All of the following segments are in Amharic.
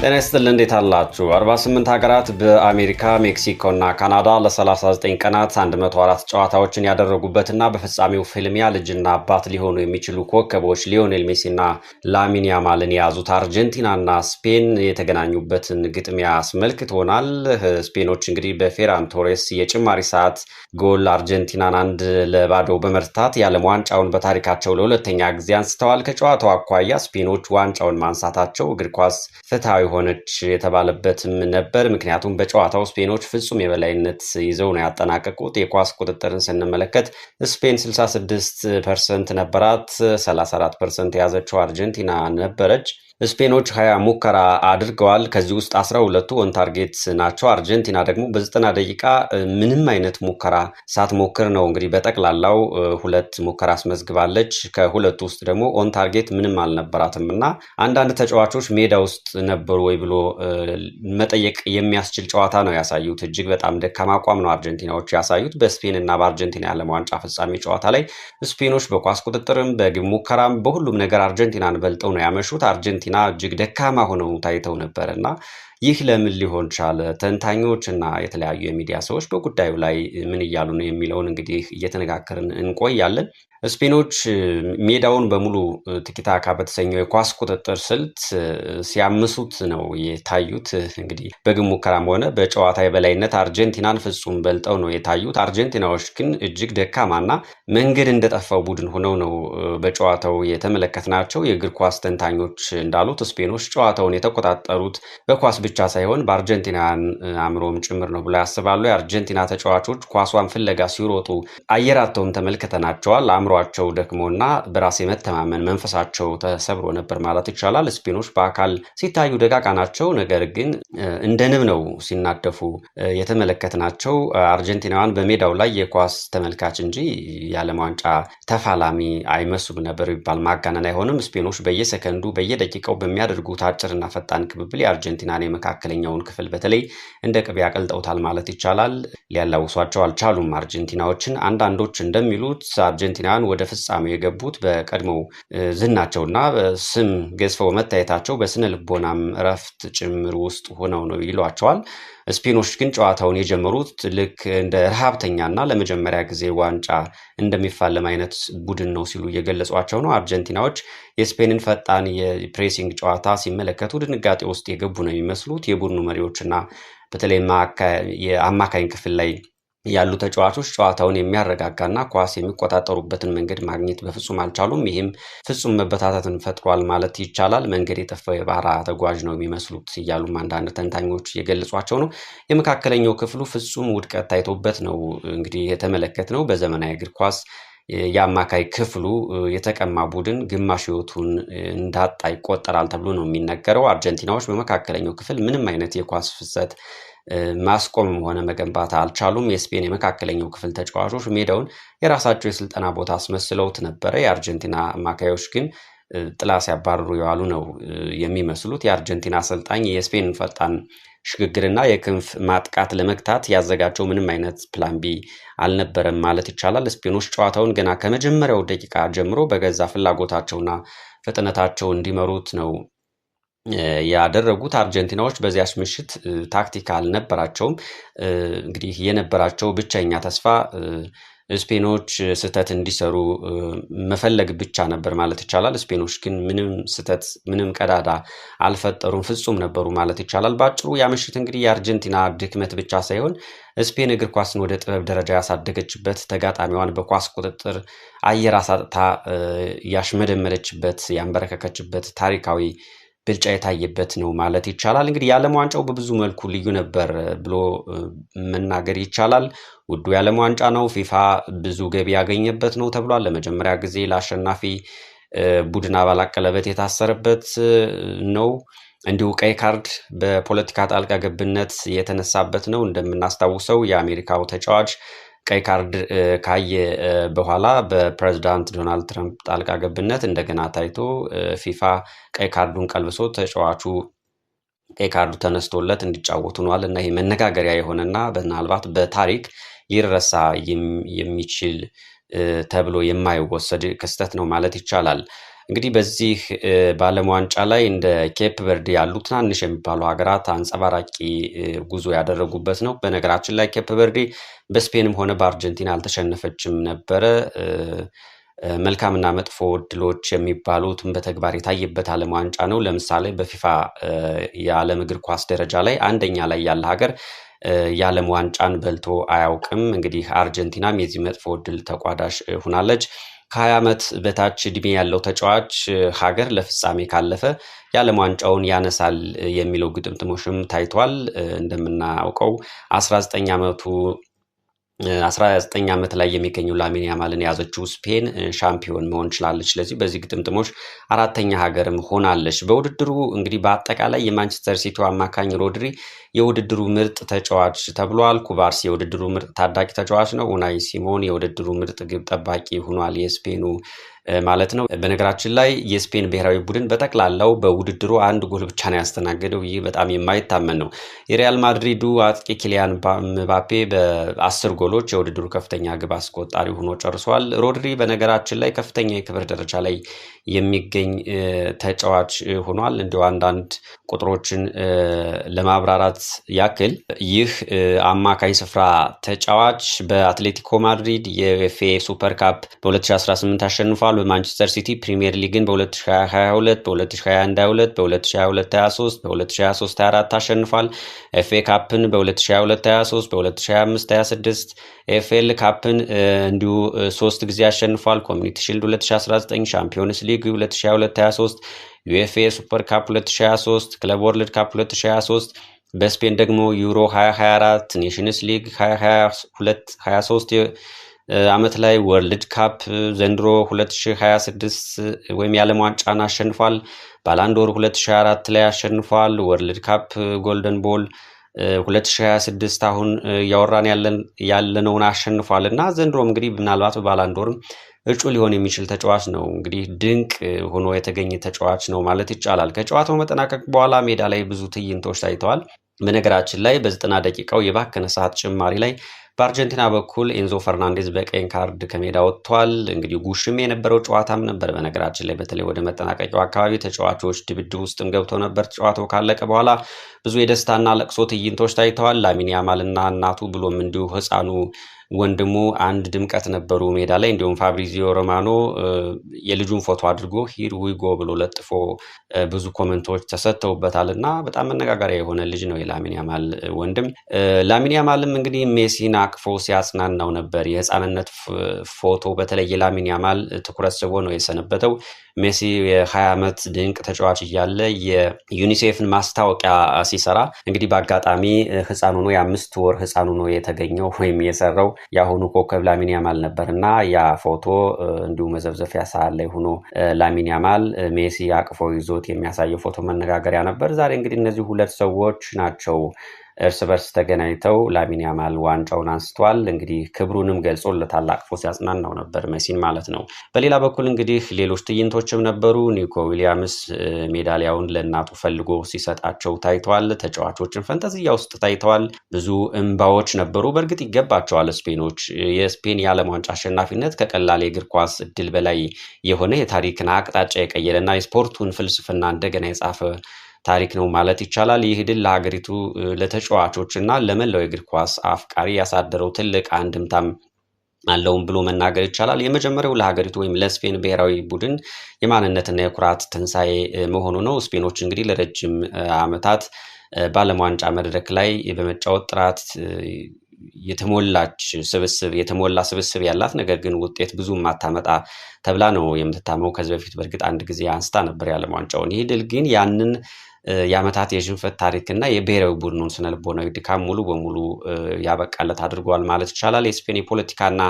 ጤና ይስጥልን እንዴት አላችሁ? 48 ሀገራት በአሜሪካ፣ ሜክሲኮ እና ካናዳ ለ39 ቀናት 104 ጨዋታዎችን ያደረጉበትና በፍጻሜው ፍልሚያ ልጅና አባት ሊሆኑ የሚችሉ ኮከቦች ሊዮኔል ሜሲና ላሚን ያማልን የያዙት አርጀንቲናና ስፔን የተገናኙበትን ግጥሚያ አስመልክቶናል። ስፔኖች እንግዲህ በፌራን ቶሬስ የጭማሪ ሰዓት ጎል አርጀንቲናን 1-0 በመርታት የዓለም ዋንጫውን በታሪካቸው ለሁለተኛ ጊዜ አንስተዋል። ከጨዋታው አኳያ ስፔኖች ዋንጫውን ማንሳታቸው እግር ኳስ ፍትሃዊ ሆነች የተባለበትም ነበር። ምክንያቱም በጨዋታው ስፔኖች ፍጹም የበላይነት ይዘው ነው ያጠናቀቁት። የኳስ ቁጥጥርን ስንመለከት ስፔን 66% ነበራት፣ 34% የያዘችው አርጀንቲና ነበረች። ስፔኖች 20 ሙከራ አድርገዋል። ከዚህ ውስጥ 12ቱ ኦን ታርጌት ናቸው። አርጀንቲና ደግሞ በ90 ደቂቃ ምንም አይነት ሙከራ ሳትሞክር ነው እንግዲህ በጠቅላላው 2 ሙከራ አስመዝግባለች። ከሁለቱ ውስጥ ደግሞ ኦን ታርጌት ምንም አልነበራትም እና አንዳንድ ተጫዋቾች ሜዳ ውስጥ ነበሩ ወይ ብሎ መጠየቅ የሚያስችል ጨዋታ ነው ያሳዩት። እጅግ በጣም ደካማ አቋም ነው አርጀንቲናዎች ያሳዩት። በስፔን እና በአርጀንቲና የዓለም ዋንጫ ፍጻሜ ጨዋታ ላይ ስፔኖች በኳስ ቁጥጥርም በግብ ሙከራም በሁሉም ነገር አርጀንቲናን በልጠው ነው ያመሹት። አርጀንቲና እጅግ ደካማ ሆነው ታይተው ነበርና ይህ ለምን ሊሆን ቻለ? ተንታኞች እና የተለያዩ የሚዲያ ሰዎች በጉዳዩ ላይ ምን እያሉ ነው የሚለውን እንግዲህ እየተነጋገርን እንቆያለን። ስፔኖች ሜዳውን በሙሉ ቲኪታካ በተሰኘው የኳስ ቁጥጥር ስልት ሲያምሱት ነው የታዩት። እንግዲህ በግብ ሙከራም ሆነ በጨዋታ የበላይነት አርጀንቲናን ፍጹም በልጠው ነው የታዩት። አርጀንቲናዎች ግን እጅግ ደካማና መንገድ እንደጠፋው ቡድን ሆነው ነው በጨዋታው የተመለከትናቸው። የእግር ኳስ ተንታኞች እንዳሉት ስፔኖች ጨዋታውን የተቆጣጠሩት በኳስ ብቻ ሳይሆን በአርጀንቲናውያን አእምሮም ጭምር ነው ብሎ ያስባሉ። የአርጀንቲና ተጫዋቾች ኳሷን ፍለጋ ሲሮጡ አየራተውም ተመልክተናቸዋል። አእምሯቸው ደክሞና በራስ የመተማመን መንፈሳቸው ተሰብሮ ነበር ማለት ይቻላል። ስፔኖች በአካል ሲታዩ ደቃቃ ናቸው፣ ነገር ግን እንደ ንብ ነው ሲናደፉ የተመለከትናቸው። አርጀንቲናውያን በሜዳው ላይ የኳስ ተመልካች እንጂ የዓለም ዋንጫ ተፋላሚ አይመስሉም ነበር ይባል ማጋነን አይሆንም። ስፔኖች በየሰከንዱ በየደቂቃው በሚያደርጉት አጭርና ፈጣን ቅብብል የአርጀንቲናን የመካከለኛውን ክፍል በተለይ እንደ ቅቤ ያቀልጠውታል ማለት ይቻላል። ሊያላውሷቸው አልቻሉም አርጀንቲናዎችን። አንዳንዶች እንደሚሉት አርጀንቲናውያን ወደ ፍጻሜው የገቡት በቀድሞው ዝናቸውና ስም ገዝፈው መታየታቸው በስነ ልቦናም እረፍት ጭምር ውስጥ ሆነው ነው ይሏቸዋል። ስፔኖች ግን ጨዋታውን የጀመሩት ልክ እንደ ረሃብተኛና ለመጀመሪያ ጊዜ ዋንጫ እንደሚፋለም አይነት ቡድን ነው ሲሉ እየገለጿቸው ነው። አርጀንቲናዎች የስፔንን ፈጣን የፕሬሲንግ ጨዋታ ሲመለከቱ ድንጋጤ ውስጥ የገቡ ነው የሚመስሉት። የቡድኑ መሪዎችና በተለይ የአማካኝ ክፍል ላይ ያሉ ተጫዋቾች ጨዋታውን የሚያረጋጋና ኳስ የሚቆጣጠሩበትን መንገድ ማግኘት በፍጹም አልቻሉም። ይህም ፍጹም መበታተትን ፈጥሯል ማለት ይቻላል። መንገድ የጠፋው የባህራ ተጓዥ ነው የሚመስሉት እያሉም አንዳንድ ተንታኞች እየገለጿቸው ነው። የመካከለኛው ክፍሉ ፍጹም ውድቀት ታይቶበት ነው እንግዲህ የተመለከትነው። በዘመናዊ እግር ኳስ የአማካይ ክፍሉ የተቀማ ቡድን ግማሽ ሕይወቱን እንዳጣ ይቆጠራል ተብሎ ነው የሚነገረው። አርጀንቲናዎች በመካከለኛው ክፍል ምንም አይነት የኳስ ፍሰት ማስቆምም ሆነ መገንባት አልቻሉም። የስፔን የመካከለኛው ክፍል ተጫዋቾች ሜዳውን የራሳቸው የስልጠና ቦታ አስመስለውት ነበረ። የአርጀንቲና አማካዮች ግን ጥላ ሲያባርሩ የዋሉ ነው የሚመስሉት። የአርጀንቲና አሰልጣኝ የስፔን ፈጣን ሽግግርና የክንፍ ማጥቃት ለመግታት ያዘጋጀው ምንም አይነት ፕላን ቢ አልነበረም ማለት ይቻላል። ስፔኖች ጨዋታውን ገና ከመጀመሪያው ደቂቃ ጀምሮ በገዛ ፍላጎታቸውና ፍጥነታቸው እንዲመሩት ነው ያደረጉት። አርጀንቲናዎች በዚያች ምሽት ታክቲክ አልነበራቸውም። እንግዲህ የነበራቸው ብቸኛ ተስፋ ስፔኖች ስህተት እንዲሰሩ መፈለግ ብቻ ነበር ማለት ይቻላል። ስፔኖች ግን ምንም ስህተት ምንም ቀዳዳ አልፈጠሩም፣ ፍጹም ነበሩ ማለት ይቻላል። በአጭሩ ያ ምሽት እንግዲህ የአርጀንቲና ድክመት ብቻ ሳይሆን ስፔን እግር ኳስን ወደ ጥበብ ደረጃ ያሳደገችበት፣ ተጋጣሚዋን በኳስ ቁጥጥር አየር አሳጥታ ያሽመደመደችበት፣ ያንበረከከችበት ታሪካዊ ብልጫ የታየበት ነው ማለት ይቻላል። እንግዲህ የዓለም ዋንጫው በብዙ መልኩ ልዩ ነበር ብሎ መናገር ይቻላል። ውዱ የዓለም ዋንጫ ነው። ፊፋ ብዙ ገቢ ያገኘበት ነው ተብሏል። ለመጀመሪያ ጊዜ ለአሸናፊ ቡድን አባላት ቀለበት የታሰረበት ነው። እንዲሁ ቀይ ካርድ በፖለቲካ ጣልቃ ገብነት የተነሳበት ነው። እንደምናስታውሰው የአሜሪካው ተጫዋች ቀይ ካርድ ካየ በኋላ በፕሬዝዳንት ዶናልድ ትራምፕ ጣልቃ ገብነት እንደገና ታይቶ ፊፋ ቀይ ካርዱን ቀልብሶ ተጫዋቹ ቀይ ካርዱ ተነስቶለት እንዲጫወቱ ሆኗል እና ይሄ መነጋገሪያ የሆነና ምናልባት በታሪክ ሊረሳ የሚችል ተብሎ የማይወሰድ ክስተት ነው ማለት ይቻላል። እንግዲህ በዚህ በዓለም ዋንጫ ላይ እንደ ኬፕ ቨርዲ ያሉ ትናንሽ የሚባሉ ሀገራት አንጸባራቂ ጉዞ ያደረጉበት ነው። በነገራችን ላይ ኬፕ ቨርዲ በስፔንም ሆነ በአርጀንቲና አልተሸነፈችም ነበረ። መልካምና መጥፎ እድሎች የሚባሉትን በተግባር የታየበት ዓለም ዋንጫ ነው። ለምሳሌ በፊፋ የዓለም እግር ኳስ ደረጃ ላይ አንደኛ ላይ ያለ ሀገር የዓለም ዋንጫን በልቶ አያውቅም። እንግዲህ አርጀንቲናም የዚህ መጥፎ እድል ተቋዳሽ ሆናለች። ከ20 ዓመት በታች እድሜ ያለው ተጫዋች ሀገር ለፍጻሜ ካለፈ የዓለም ዋንጫውን ያነሳል የሚለው ግጥምጥሞሽም ታይቷል። እንደምናውቀው 19 ዓመት ላይ የሚገኘው ላሚን ያማልን የያዘችው ስፔን ሻምፒዮን መሆን ችላለች። ስለዚህ በዚህ ግጥምጥሞሽ አራተኛ ሀገርም ሆናለች። በውድድሩ እንግዲህ በአጠቃላይ የማንቸስተር ሲቲው አማካኝ ሮድሪ የውድድሩ ምርጥ ተጫዋች ተብሏል። ኩባርሲ የውድድሩ ምርጥ ታዳጊ ተጫዋች ነው። ኡናይ ሲሞን የውድድሩ ምርጥ ግብ ጠባቂ ሆኗል። የስፔኑ ማለት ነው። በነገራችን ላይ የስፔን ብሔራዊ ቡድን በጠቅላላው በውድድሩ አንድ ጎል ብቻ ነው ያስተናገደው። ይህ በጣም የማይታመን ነው። የሪያል ማድሪዱ አጥቂ ኪሊያን ምባፔ በ10 ጎሎች የውድድሩ ከፍተኛ ግብ አስቆጣሪ ሆኖ ጨርሷል። ሮድሪ በነገራችን ላይ ከፍተኛ የክብር ደረጃ ላይ የሚገኝ ተጫዋች ሆኗል። እንዲሁ አንዳንድ ቁጥሮችን ለማብራራት ያክል ይህ አማካኝ ስፍራ ተጫዋች በአትሌቲኮ ማድሪድ የዩኤፍኤ ሱፐር ካፕ በ2018 አሸንፏል። በማንቸስተር ሲቲ ፕሪሚየር ሊግን በ2022 በ2021 በ2022 በ2023 አሸንፏል። ኤፍኤ ካፕን በ2022 በ2025 ኤፍኤል ካፕን እንዲሁ 3 ጊዜ አሸንፏል። ኮሚኒቲ ሺልድ 2019፣ ሻምፒዮንስ ሊግ 2022-23፣ ዩኤፍኤ ሱፐር ካፕ 2023፣ ክለብ ወርልድ ካፕ 2023፣ በስፔን ደግሞ ዩሮ 2024፣ ኔሽንስ ሊግ 2022-23 ዓመት ላይ ወርልድ ካፕ ዘንድሮ 2026 ወይም የዓለም ዋንጫን አሸንፏል። ባላንዶር 2024 ላይ አሸንፏል። ወርልድ ካፕ ጎልደን ቦል 2026 አሁን ያወራን ያለነውን አሸንፏል እና ዘንድሮም እንግዲህ ምናልባት ባላንዶርም እጩ ሊሆን የሚችል ተጫዋች ነው። እንግዲህ ድንቅ ሆኖ የተገኘ ተጫዋች ነው ማለት ይቻላል። ከጨዋታው መጠናቀቅ በኋላ ሜዳ ላይ ብዙ ትዕይንቶች ታይተዋል። በነገራችን ላይ በ90 ደቂቃው የባከነ ሰዓት ጭማሪ ላይ በአርጀንቲና በኩል ኤንዞ ፈርናንዴዝ በቀይ ካርድ ከሜዳ ወጥቷል። እንግዲህ ጉሽም የነበረው ጨዋታም ነበር። በነገራችን ላይ በተለይ ወደ መጠናቀቂያው አካባቢ ተጫዋቾች ድብድብ ውስጥም ገብተው ነበር። ጨዋታው ካለቀ በኋላ ብዙ የደስታና ለቅሶ ትዕይንቶች ታይተዋል። ላሚን ያማልና እናቱ ብሎም እንዲሁ ሕፃኑ ወንድሙ አንድ ድምቀት ነበሩ ሜዳ ላይ። እንዲሁም ፋብሪዚዮ ሮማኖ የልጁን ፎቶ አድርጎ ሂር ዊጎ ብሎ ለጥፎ ብዙ ኮመንቶች ተሰጥተውበታል እና በጣም መነጋገሪያ የሆነ ልጅ ነው የላሚን ያማል ወንድም። ላሚን ያማልም እንግዲህ ሜሲን አቅፎ ሲያጽናናው ነበር። የህፃንነት ፎቶ በተለይ የላሚን ያማል ትኩረት ስቦ ነው የሰነበተው። ሜሲ የ20 ዓመት ድንቅ ተጫዋች እያለ የዩኒሴፍን ማስታወቂያ ሲሰራ እንግዲህ በአጋጣሚ ህፃን ሆኖ የ5 ወር ህፃን ሆኖ የተገኘው ወይም የሰራው የአሁኑ ኮከብ ላሚን ያማል ነበር እና ያ ፎቶ እንዲሁ መዘብዘፊያ ሰዓት ላይ ሆኖ ላሚን ያማል ሜሲ አቅፎ ይዞት የሚያሳየው ፎቶ መነጋገሪያ ነበር። ዛሬ እንግዲህ እነዚህ ሁለት ሰዎች ናቸው እርስ በርስ ተገናኝተው ላሚን ያማል ዋንጫውን አንስቷል። እንግዲህ ክብሩንም ገልጾለታል፣ አቅፎ ሲያጽናናው ነበር ሜሲን ማለት ነው። በሌላ በኩል እንግዲህ ሌሎች ትዕይንቶችም ነበሩ። ኒኮ ዊሊያምስ ሜዳሊያውን ለእናቱ ፈልጎ ሲሰጣቸው ታይተዋል። ተጫዋቾችን ፈንጠዝያ ውስጥ ታይተዋል። ብዙ እንባዎች ነበሩ። በእርግጥ ይገባቸዋል ስፔኖች። የስፔን የዓለም ዋንጫ አሸናፊነት ከቀላል የእግር ኳስ እድል በላይ የሆነ የታሪክን አቅጣጫ የቀየረና የስፖርቱን ፍልስፍና እንደገና የጻፈ ታሪክ ነው ማለት ይቻላል። ይህ ድል ለሀገሪቱ ለተጫዋቾች እና ለመላው የእግር ኳስ አፍቃሪ ያሳደረው ትልቅ አንድምታም አለውም ብሎ መናገር ይቻላል። የመጀመሪያው ለሀገሪቱ ወይም ለስፔን ብሔራዊ ቡድን የማንነትና የኩራት ትንሣኤ መሆኑ ነው። ስፔኖች እንግዲህ ለረጅም ዓመታት በዓለም ዋንጫ መድረክ ላይ በመጫወት ጥራት የተሞላ ስብስብ ያላት ነገር ግን ውጤት ብዙ ማታመጣ ተብላ ነው የምትታመው። ከዚህ በፊት በእርግጥ አንድ ጊዜ አንስታ ነበር የዓለም ዋንጫውን። ይህ ድል ግን ያንን የዓመታት የሽንፈት ታሪክና የብሔራዊ ቡድኑን ስነልቦናዊ ድካም ሙሉ በሙሉ ያበቃለት አድርጓል ማለት ይቻላል። የስፔን የፖለቲካና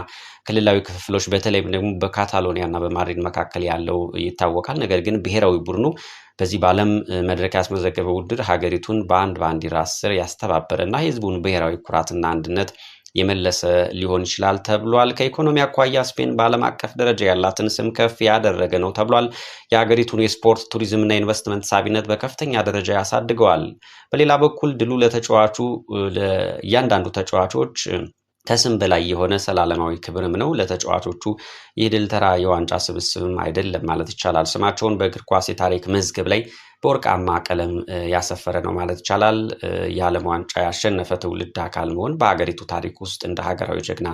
ክልላዊ ክፍፍሎች በተለይም ደግሞ በካታሎኒያና በማድሪድ መካከል ያለው ይታወቃል። ነገር ግን ብሔራዊ ቡድኑ በዚህ በዓለም መድረክ ያስመዘገበው ውድድር ሀገሪቱን በአንድ ባንዲራ ስር ያስተባበረ እና የህዝቡን ብሔራዊ ኩራትና አንድነት የመለሰ ሊሆን ይችላል ተብሏል። ከኢኮኖሚ አኳያ ስፔን በዓለም አቀፍ ደረጃ ያላትን ስም ከፍ ያደረገ ነው ተብሏል። የሀገሪቱን የስፖርት ቱሪዝምና ኢንቨስትመንት ሳቢነት በከፍተኛ ደረጃ ያሳድገዋል። በሌላ በኩል ድሉ ለእያንዳንዱ ተጫዋቾች ከስም በላይ የሆነ ሰላለማዊ ክብርም ነው። ለተጫዋቾቹ ይህ ድል ተራ የዋንጫ ስብስብም አይደለም ማለት ይቻላል። ስማቸውን በእግር ኳስ የታሪክ መዝገብ ላይ በወርቃማ ቀለም ያሰፈረ ነው ማለት ይቻላል። የዓለም ዋንጫ ያሸነፈ ትውልድ አካል መሆን በሀገሪቱ ታሪክ ውስጥ እንደ ሀገራዊ ጀግና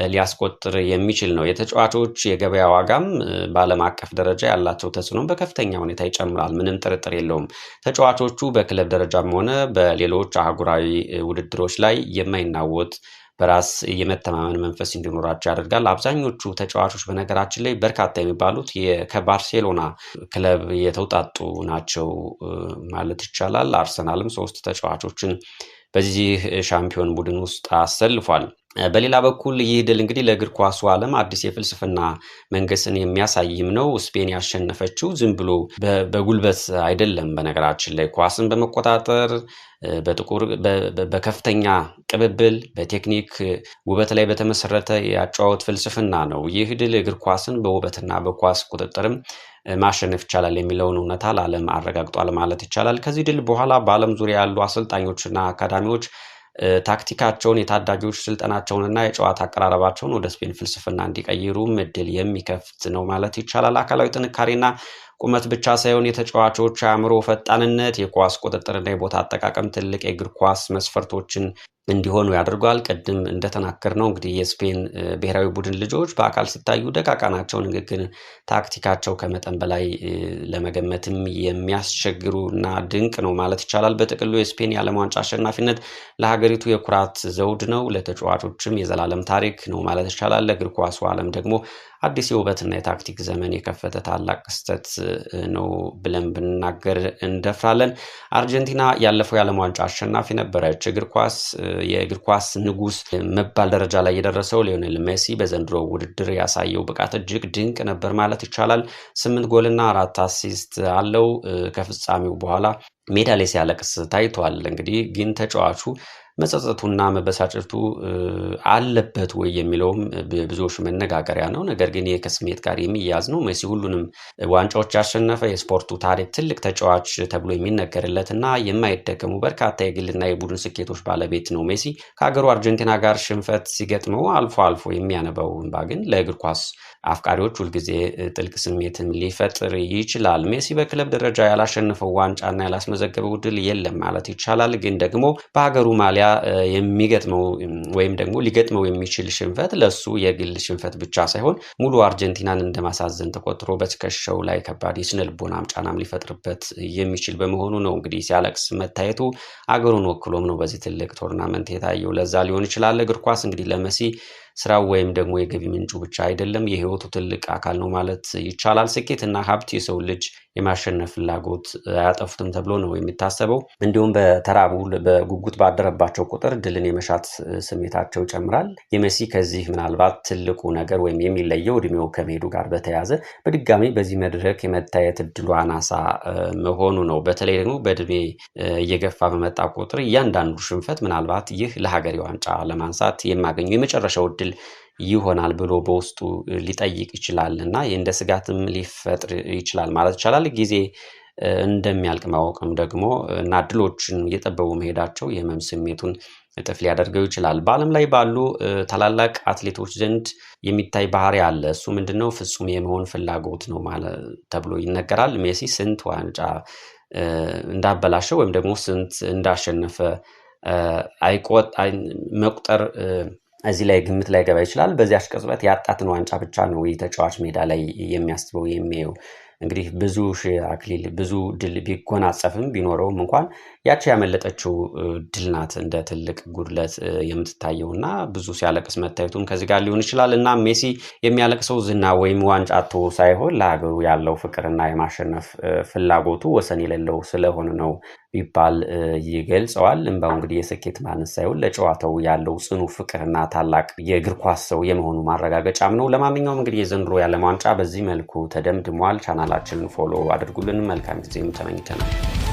ሊያስቆጥር የሚችል ነው። የተጫዋቾች የገበያ ዋጋም በዓለም አቀፍ ደረጃ ያላቸው ተጽዕኖም በከፍተኛ ሁኔታ ይጨምራል፣ ምንም ጥርጥር የለውም። ተጫዋቾቹ በክለብ ደረጃም ሆነ በሌሎች አህጉራዊ ውድድሮች ላይ የማይናወጥ በራስ የመተማመን መንፈስ እንዲኖራቸው ያደርጋል። አብዛኞቹ ተጫዋቾች በነገራችን ላይ በርካታ የሚባሉት ከባርሴሎና ክለብ የተውጣጡ ናቸው ማለት ይቻላል። አርሰናልም 3 ተጫዋቾችን በዚህ ሻምፒዮን ቡድን ውስጥ አሰልፏል። በሌላ በኩል ይህ ድል እንግዲህ ለእግር ኳሱ ዓለም አዲስ የፍልስፍና መንገስን የሚያሳይም ነው። ስፔን ያሸነፈችው ዝም ብሎ በጉልበት አይደለም። በነገራችን ላይ ኳስን በመቆጣጠር በከፍተኛ ቅብብል፣ በቴክኒክ ውበት ላይ በተመሰረተ የአጨዋወት ፍልስፍና ነው። ይህ ድል እግር ኳስን በውበትና በኳስ ቁጥጥርም ማሸነፍ ይቻላል የሚለውን እውነታ ለዓለም አረጋግጧል ማለት ይቻላል። ከዚህ ድል በኋላ በዓለም ዙሪያ ያሉ አሰልጣኞችና አካዳሚዎች ታክቲካቸውን፣ የታዳጊዎች ስልጠናቸውንና የጨዋታ አቀራረባቸውን ወደ ስፔን ፍልስፍና እንዲቀይሩም እድል የሚከፍት ነው ማለት ይቻላል። አካላዊ ጥንካሬና ቁመት ብቻ ሳይሆን የተጫዋቾች አእምሮ ፈጣንነት፣ የኳስ ቁጥጥርና የቦታ አጠቃቀም ትልቅ የእግር ኳስ መስፈርቶችን እንዲሆኑ ያደርጓል። ቅድም እንደተናገርነው እንግዲህ የስፔን ብሔራዊ ቡድን ልጆች በአካል ሲታዩ ደቃቃ ናቸው። ንግግር ታክቲካቸው ከመጠን በላይ ለመገመትም የሚያስቸግሩ እና ድንቅ ነው ማለት ይቻላል። በጥቅሉ የስፔን የዓለም ዋንጫ አሸናፊነት ለሀገሪቱ የኩራት ዘውድ ነው፣ ለተጫዋቾችም የዘላለም ታሪክ ነው ማለት ይቻላል። ለእግር ኳሱ ዓለም ደግሞ አዲስ የውበትና የታክቲክ ዘመን የከፈተ ታላቅ ክስተት ነው ብለን ብንናገር እንደፍራለን። አርጀንቲና ያለፈው የዓለም ዋንጫ አሸናፊ ነበረች። የእግር ኳስ ንጉስ መባል ደረጃ ላይ የደረሰው ሊዮኔል ሜሲ በዘንድሮ ውድድር ያሳየው ብቃት እጅግ ድንቅ ነበር ማለት ይቻላል። 8 ጎልና 4 አሲስት አለው። ከፍጻሜው በኋላ ሜዳ ላይ ሲያለቅስ ታይቷል። እንግዲህ ግን ተጫዋቹ መጸጸቱና መበሳጨቱ አለበት ወይ የሚለውም ብዙዎች መነጋገሪያ ነው። ነገር ግን ይህ ከስሜት ጋር የሚያዝ ነው። ሜሲ ሁሉንም ዋንጫዎች ያሸነፈ የስፖርቱ ታሪክ ትልቅ ተጫዋች ተብሎ የሚነገርለትና የማይደገሙ በርካታ የግልና የቡድን ስኬቶች ባለቤት ነው። ሜሲ ከሀገሩ አርጀንቲና ጋር ሽንፈት ሲገጥመው አልፎ አልፎ የሚያነባው እንባ ግን ለእግር ኳስ አፍቃሪዎች ሁልጊዜ ጥልቅ ስሜትን ሊፈጥር ይችላል። ሜሲ በክለብ ደረጃ ያላሸነፈው ዋንጫና ያላስመዘገበው ድል የለም ማለት ይቻላል። ግን ደግሞ በሀገሩ ማሊያ የሚገጥመው ወይም ደግሞ ሊገጥመው የሚችል ሽንፈት ለሱ የግል ሽንፈት ብቻ ሳይሆን ሙሉ አርጀንቲናን እንደማሳዘን ተቆጥሮ በትከሻው ላይ ከባድ የስነልቦናም ጫናም ሊፈጥርበት የሚችል በመሆኑ ነው እንግዲህ ሲያለቅስ መታየቱ። አገሩን ወክሎም ነው በዚህ ትልቅ ቶርናመንት የታየው። ለዛ ሊሆን ይችላል። እግር ኳስ እንግዲህ ለሜሲ ስራው ወይም ደግሞ የገቢ ምንጩ ብቻ አይደለም፣ የህይወቱ ትልቅ አካል ነው ማለት ይቻላል። ስኬትና ሀብት የሰው ልጅ የማሸነፍ ፍላጎት አያጠፉትም ተብሎ ነው የሚታሰበው። እንዲሁም በተራቡ በጉጉት ባደረባቸው ቁጥር ድልን የመሻት ስሜታቸው ይጨምራል። የሜሲ ከዚህ ምናልባት ትልቁ ነገር ወይም የሚለየው እድሜው ከመሄዱ ጋር በተያያዘ በድጋሚ በዚህ መድረክ የመታየት እድሉ አናሳ መሆኑ ነው። በተለይ ደግሞ በእድሜ እየገፋ በመጣ ቁጥር እያንዳንዱ ሽንፈት ምናልባት ይህ ለሀገሬ ዋንጫ ለማንሳት የማገኘው የመጨረሻው እድል ይሆናል ብሎ በውስጡ ሊጠይቅ ይችላል እና እንደ ስጋትም ሊፈጥር ይችላል ማለት ይቻላል። ጊዜ እንደሚያልቅ ማወቅም ደግሞ እና ድሎችን እየጠበቡ መሄዳቸው የህመም ስሜቱን እጥፍ ሊያደርገው ይችላል። በዓለም ላይ ባሉ ታላላቅ አትሌቶች ዘንድ የሚታይ ባህሪ አለ። እሱ ምንድነው? ፍጹም የመሆን ፍላጎት ነው ማለት ተብሎ ይነገራል። ሜሲ ስንት ዋንጫ እንዳበላሸው ወይም ደግሞ ስንት እንዳሸነፈ መቁጠር እዚህ ላይ ግምት ላይ ገባ ይችላል። በዚያች ቅጽበት ያጣትን ዋንጫ ብቻ ነው ተጫዋች ሜዳ ላይ የሚያስበው የሚያየው። እንግዲህ ብዙ ሺህ አክሊል ብዙ ድል ቢጎናጸፍም ቢኖረውም እንኳን ያቺ ያመለጠችው ድል ናት እንደ ትልቅ ጉድለት የምትታየውና ብዙ ሲያለቅስ መታየቱም ከዚህ ጋር ሊሆን ይችላል። እና ሜሲ የሚያለቅሰው ዝና ወይም ዋንጫ አጥቶ ሳይሆን ለሀገሩ ያለው ፍቅርና የማሸነፍ ፍላጎቱ ወሰን የሌለው ስለሆነ ነው ቢባል ይገልጸዋል። እንባው እንግዲህ የስኬት ማነስ ሳይሆን ለጨዋታው ያለው ጽኑ ፍቅርና ታላቅ የእግር ኳስ ሰው የመሆኑ ማረጋገጫም ነው። ለማንኛውም እንግዲህ የዘንድሮ የዓለም ዋንጫ በዚህ መልኩ ተደምድሟል። ቻናላችንን ፎሎ አድርጉልን። መልካም ጊዜም ተመኝተናል።